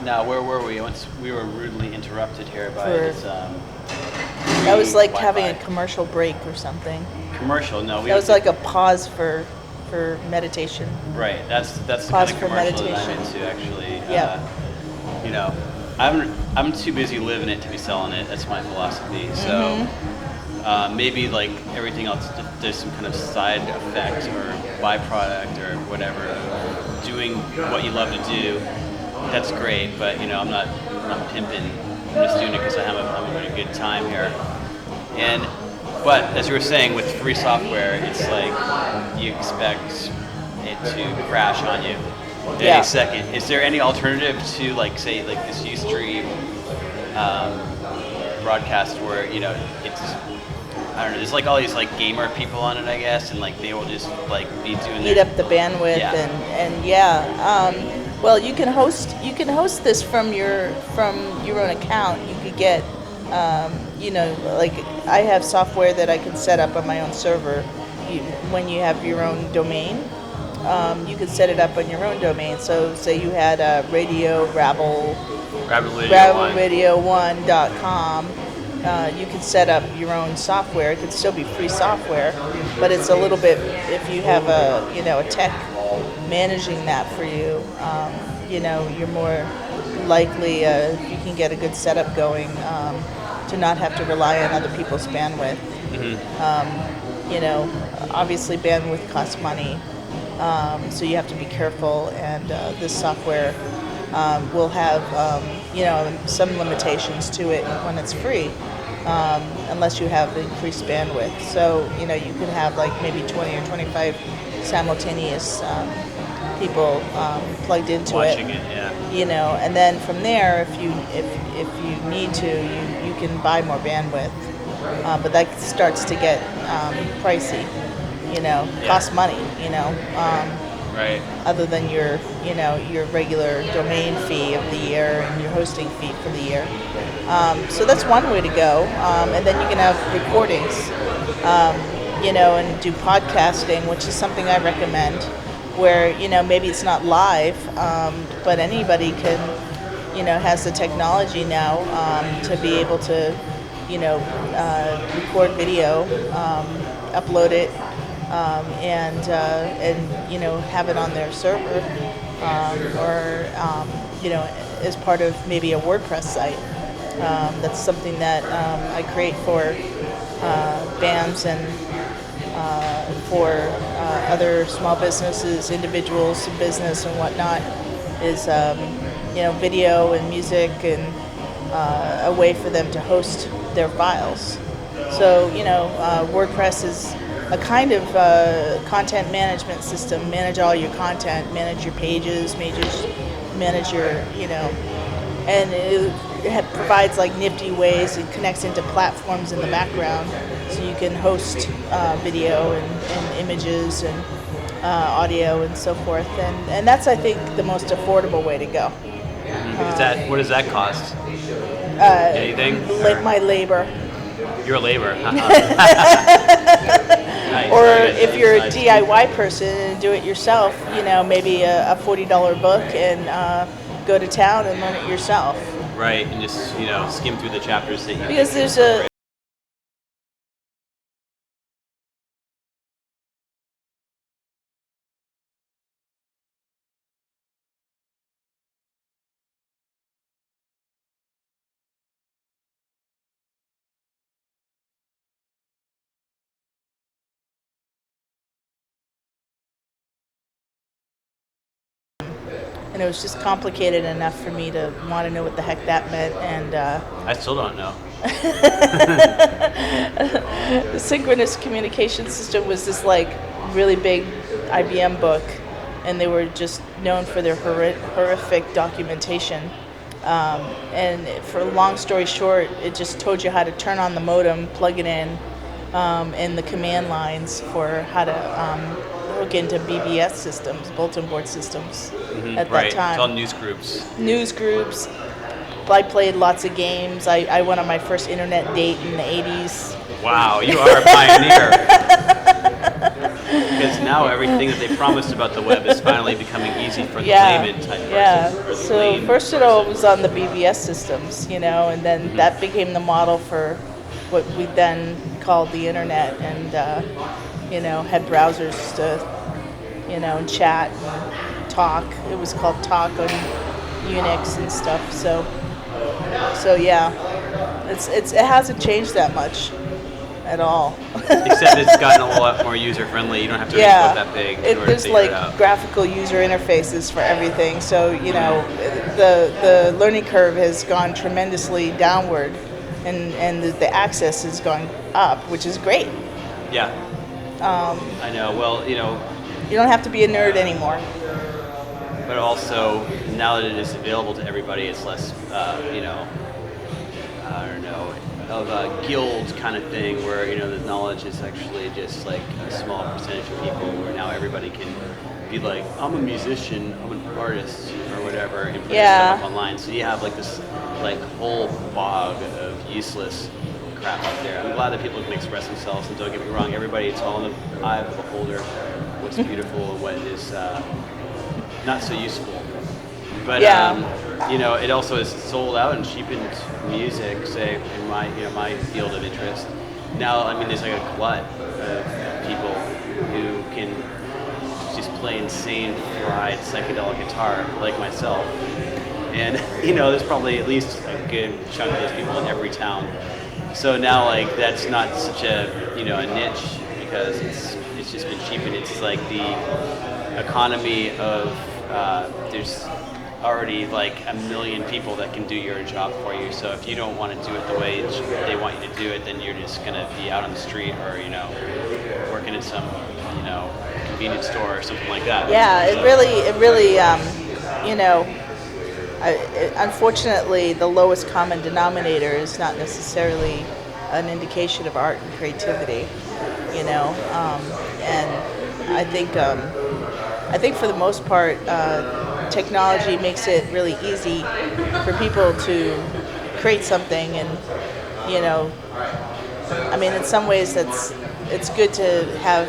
Now, where were we? Once we were rudely interrupted here by this. That was like having a commercial break or something. Commercial? No, that was like a pause for meditation. Right. That's the pause kind of for commercial meditation. that I'm into, actually. Yeah. You know, I'm too busy living it to be selling it. That's my philosophy. So maybe like everything else, there's some kind of side effect or byproduct or whatever. Doing what you love to do, that's great. But I'm not pimping. I'm just doing it because I'm having a good time here. But as you were saying, with free software, it's like you expect it to crash on you any second. Is there any alternative to like say like this Ustream broadcast where it's I don't know, there's like all these like gamer people on it, I guess, and like they will just like be doing eat up the bandwidth well, you can host this from your own account. You could get like I have software that I can set up on my own server. When you have your own domain, you can set it up on your own domain. So say you had a Rabble Radio One.com. You can set up your own software. It could still be free software, but it's a little bit, if you have a tech managing that for you, you're more likely, if you can get a good setup going, to not have to rely on other people's bandwidth. Obviously bandwidth costs money, so you have to be careful, and this software will have some limitations to it when it's free, unless you have increased bandwidth. So you could have like maybe 20 or 25 simultaneous people plugged into watching it, and then from there, if you need to, you can buy more bandwidth, but that starts to get pricey. Costs money. Right. Other than your regular domain fee of the year and your hosting fee for the year. So that's one way to go. And then you can have recordings, and do podcasting, which is something I recommend, where, maybe it's not live, but anybody can, has the technology now to be able to, record video, upload it, and have it on their server, or as part of maybe a WordPress site. That's something that I create for BAMs and for other small businesses, individuals in business and whatnot, is video and music and a way for them to host their files. So WordPress is a kind of content management system. Manage all your content, manage your pages, manage your, and it provides like nifty ways. It connects into platforms in the background, so you can host video and images and audio and so forth. And that's, I think, the most affordable way to go. What does that cost? Anything? My labor. Your labor. Nice, or if you're a DIY person and do it yourself, maybe a $40 book and go to town and learn it yourself. Right, and just skim through the chapters that you. Because there's a. And it was just complicated enough for me to want to know what the heck that meant, and I still don't know. The synchronous communication system was this like really big IBM book, and they were just known for their horrific documentation. And for a long story short, it just told you how to turn on the modem, plug it in, and the command lines for how to hook into BBS systems, bulletin board systems, at that time. It's all news groups. News groups. I played lots of games. I went on my first internet date in the 80s. Wow, you are a pioneer. because now everything that they promised about the web is finally becoming easy for the layman type person. Yeah. Or the So lame first it person. all was on the BBS systems, and then that became the model for what we then called the internet, and had browsers to, chat and talk. It was called Talk on Unix and stuff. So yeah, it hasn't changed that much at all. Except it's gotten a lot more user friendly. You don't have to make it that big in order to There's figure like it out. graphical user interfaces for everything. So the learning curve has gone tremendously downward, and the access has gone up, which is great. Yeah. I know. Well, You don't have to be a nerd anymore. but also now that it is available to everybody, it's less, I don't know, of a guild kind of thing where, the knowledge is actually just like a small percentage of people, where now everybody can be like, I'm a musician, I'm an artist, or whatever, and put their stuff up online. So you have like this like whole bog of useless crap out there. I'm glad that people can express themselves, and don't get me wrong, everybody, it's all in the eye of the beholder, what's beautiful and what is not so useful. But it also has sold out and cheapened music, say in my field of interest. Now, I mean, there's like a glut of people who can just play insane fried psychedelic guitar like myself. And there's probably at least a good chunk of those people in every town. So now, like, that's not such a a niche, because it's just been cheapened. It's like the economy of there's already like a million people that can do your job for you. So if you don't want to do it the way they want you to do it, then you're just gonna be out on the street, or working in some convenience store or something like that. Yeah, it really unfortunately, the lowest common denominator is not necessarily an indication of art and creativity, and I think for the most part, technology makes it really easy for people to create something, and I mean, in some ways it's good to have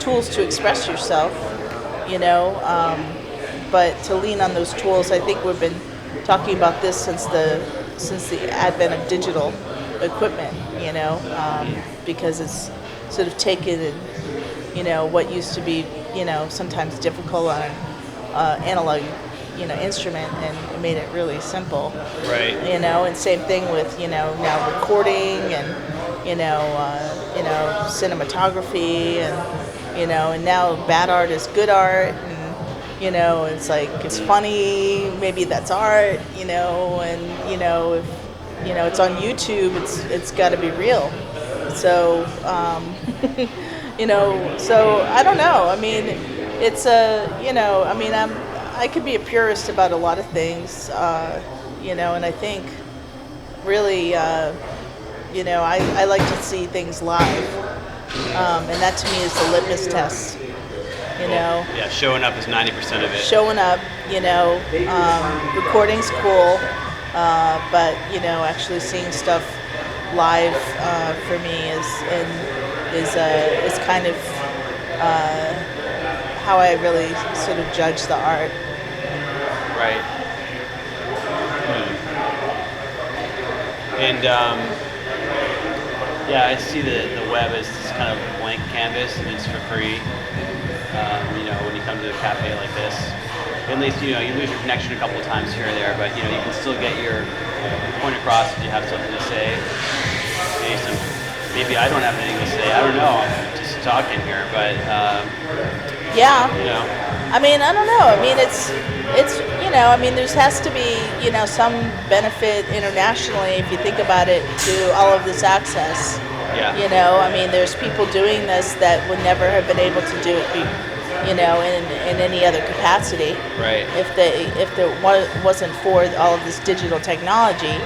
tools to express yourself, but to lean on those tools, I think we've been talking about this since the advent of digital equipment, because it's sort of taken what used to be sometimes difficult on an analog instrument, and made it really simple. Right. And same thing with now recording, and cinematography, and now bad art is good art, and it's like, it's funny, maybe that's art, and if it's on YouTube, it's got to be real. So so I don't know. I mean, it's I could be a purist about a lot of things, and I think really, I like to see things live, and that to me is the litmus test. Yeah, showing up is 90% of it. Showing up, recording's cool, but actually seeing stuff live for me is kind of how I really sort of judge the art. Right. And I see the web as this kind of blank canvas, and it's for free. When you come to a cafe like this, at least you lose your connection a couple of times here or there, but you can still get your point across if you have something to say. Maybe I don't have anything to say. I don't know. I'm just talking here, but I mean, I don't know. I mean, it's I mean, there has to be some benefit internationally, if you think about it, to all of this access. Yeah. I mean, there's people doing this that would never have been able to do it, in any other capacity. Right. If there wasn't for all of this digital technology,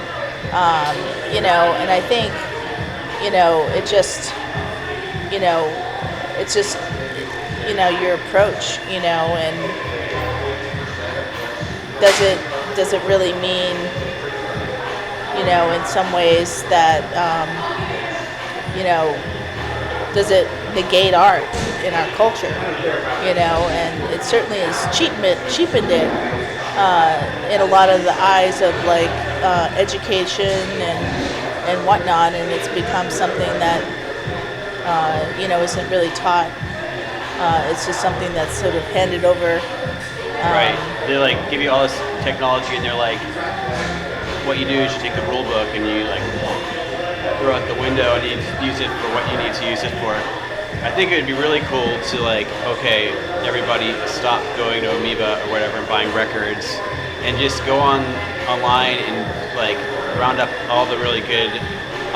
and I think, it just, it's just, your approach, and does it really mean, in some ways that, does it negate art in our culture, and it certainly has cheapened it in a lot of the eyes of like education and whatnot, and it's become something that isn't really taught. It's just something that's sort of handed over. Right. They like give you all this technology, and they're like, what you do is you take the rule book and you like throw it out the window and you use it for what you need to use it for. I think it would be really cool to like, okay, everybody stop going to Amoeba or whatever and buying records, and just go online and like round up all the really good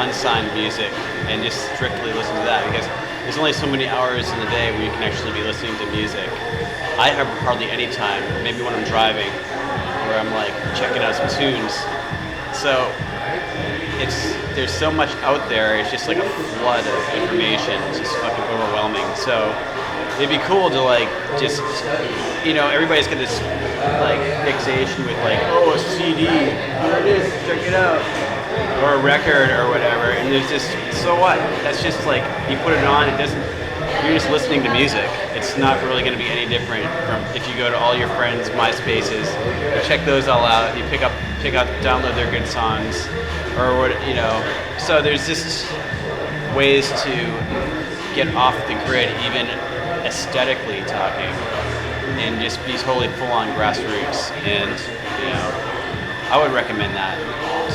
unsigned music and just strictly listen to that, because there's only so many hours in the day where you can actually be listening to music. I have hardly any time, maybe when I'm driving, where I'm like checking out some tunes. So there's so much out there. It's just like a flood of information. It's just fucking overwhelming. So it'd be cool to like just, everybody's got this like fixation with like, oh, a CD, here it is, check it out, or a record or whatever. And there's just, so what? That's just like, you put it on, you're just listening to music. It's not really going to be any different from if you go to all your friends' MySpaces, you check those all out, you pick out, download their good songs, or what, So there's just ways to get off the grid, even aesthetically talking, and just be totally full-on grassroots. And I would recommend that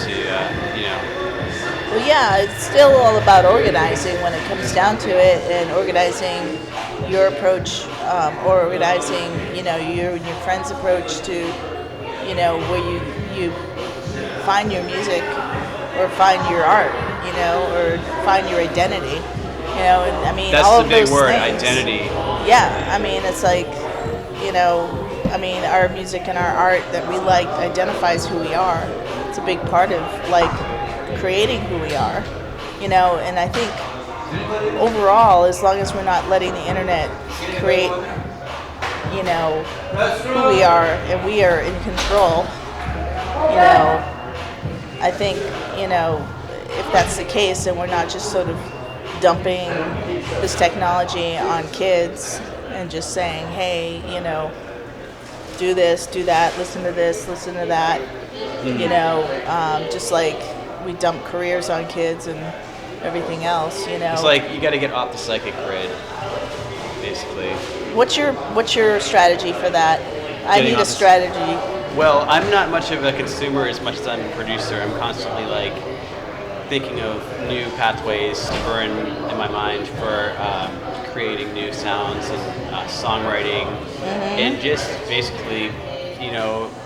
to Well, yeah, it's still all about organizing when it comes down to it, and organizing your approach, or organizing, you and your friend's approach to, where you find your music, or find your art, or find your identity, and I mean, that's all the of big those word, things. identity. Yeah, I mean, it's like, our music and our art that we like identifies who we are. It's a big part of like creating who we are, and I think overall, as long as we're not letting the internet create, who we are, and we are in control, I think, if that's the case, and we're not just sort of dumping this technology on kids and just saying, hey, do this, do that, listen to this, listen to that, just like we dump careers on kids and everything else, It's like you got to get off the psychic grid, basically. What's your strategy for that? I need a strategy. Well, I'm not much of a consumer as much as I'm a producer. I'm constantly like thinking of new pathways to burn in my mind for creating new sounds and songwriting, and just basically,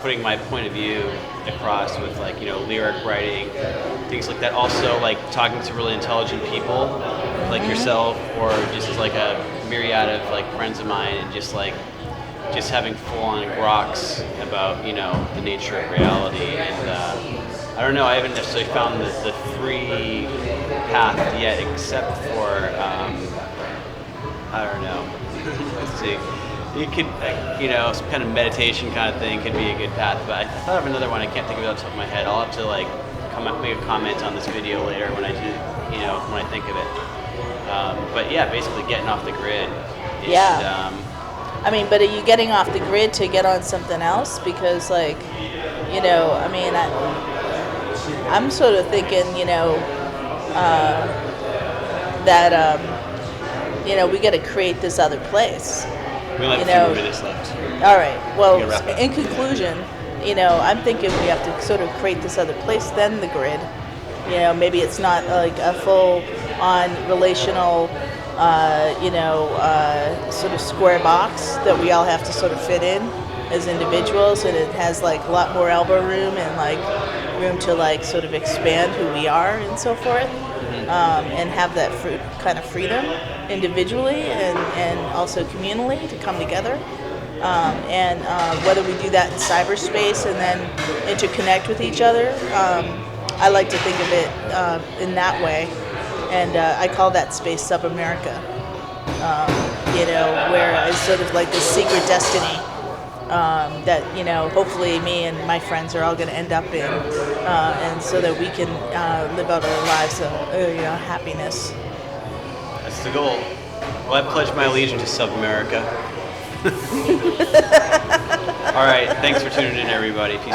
putting my point of view across with like, lyric writing, things like that. Also like talking to really intelligent people like yourself, or just like a myriad of like friends of mine, and just having full-on groks about, the nature of reality. And I don't know, I haven't necessarily found the free path yet, except for, I don't know, let's see. You could, some kind of meditation kind of thing could be a good path, but I thought of another one. I can't think of it off the top of my head. I'll have to like make a comment on this video later when I do, when I think of it. But yeah, basically getting off the grid. Yeah. But are you getting off the grid to get on something else? Because like, I'm sort of thinking, that, we got to create this other place. We only have a few more minutes left. All right. Well, in conclusion, I'm thinking we have to sort of create this other place, then the grid. Maybe it's not like a full-on relational, sort of square box that we all have to sort of fit in as individuals, and it has like a lot more elbow room and like room to like sort of expand who we are and so forth, and have that kind of freedom individually and also communally to come together. And whether we do that in cyberspace and then interconnect with each other, I like to think of it in that way. And I call that space Sub-America, where it's sort of like this secret destiny that, hopefully me and my friends are all going to end up in, and so that we can live out our lives of, happiness. That's the goal. Well, I pledge my allegiance to Sub-America. All right, thanks for tuning in, everybody. Peace.